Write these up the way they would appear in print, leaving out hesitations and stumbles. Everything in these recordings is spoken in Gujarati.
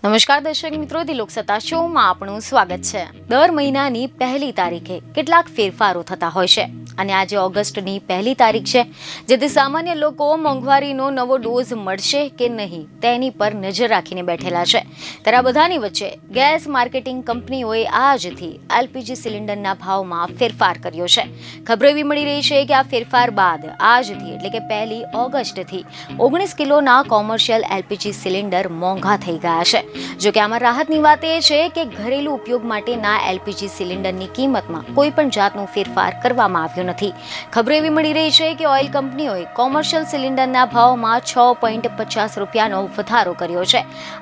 નમસ્કાર દર્શક મિત્રો, ધી લોકસત્તા શોમાં આપનું સ્વાગત છે। દર મહિનાની પહેલી તારીખે કેટલાક ફેરફારો થતા હોય છે અને આજે ઓગસ્ટની પહેલી તારીખ છે, જેથી સામાન્ય લોકો મોંઘવારીનો નવો ડોઝ મળશે કે નહીં તેની પર નજર રાખીને બેઠેલા છે। ત્યારે આ બધાની વચ્ચે ગેસ માર્કેટિંગ કંપનીઓએ આજથી એલપીજી સિલિન્ડરના ભાવમાં ફેરફાર કર્યો છે। ખબર એવી મળી રહી છે કે આ ફેરફાર બાદ આજથી એટલે કે 1 ઓગસ્ટથી 19 કિલોના કોમર્શિયલ એલપીજી સિલિન્ડર મોંઘા થઈ ગયા છે। જો કે આમાં રાહતની વાત એ છે કે ઘરેલુ ઉપયોગ માટેના એલપીજી સિલિન્ડરની કિંમતમાં કોઈ પણ જાતનો ફેરફાર કરવામાં આવ્યો નથી। ખબર એવી મળી રહી છે કે ઓઇલ કંપનીઓએ કોમર્શિયલ સિલિન્ડરના ભાવમાં 6.50 રૂપિયાનો વધારો કર્યો છે।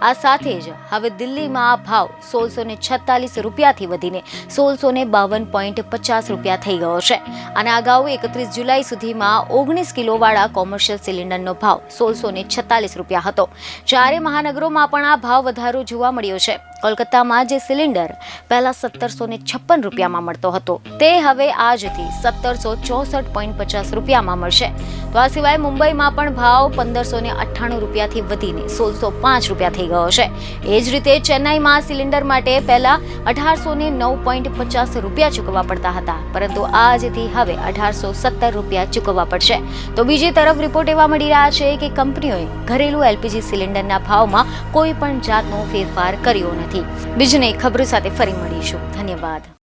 આ સાથે જ હવે દિલ્હીમાં આ ભાવ 1646 રૂપિયાથી વધીને 1652.50 રૂપિયા થઈ ગયો છે અને અગાઉ 31 જુલાઈ સુધીમાં 19 કિલોવાળા કોમર્શિયલ સિલિન્ડરનો ભાવ 1646 રૂપિયા હતો। ચારે મહાનગરોમાં પણ આ ભાવ વધારો જોવા મળ્યો છે। કોલકાતામાં જે સિલિન્ડર પહેલા 1756 રૂપિયામાં મળતો હતો તે હવે આજથી 1764.50 રૂપિયામાં મળશે। તો આ સિવાય મુંબઈમાં પણ ભાવ 1598 રૂપિયાથી વધીને 1605 રૂપિયા થઈ ગયો છે। એ જ રીતે ચેન્નાઈમાં સિલિન્ડર માટે પહેલા 1809.50 રૂપિયા ચૂકવવા પડતા હતા, પરંતુ આજથી હવે 1817 રૂપિયા ચૂકવવા પડશે। તો બીજી તરફ રિપોર્ટ એવા મળી રહ્યા છે કે કંપનીઓએ ઘરેલું એલપીજી સિલિન્ડરના ભાવમાં કોઈ પણ જાતનો ફેરફાર કર્યો નથી। બીજને ખબર સાથે ફરી મળીશું। ધન્યવાદ।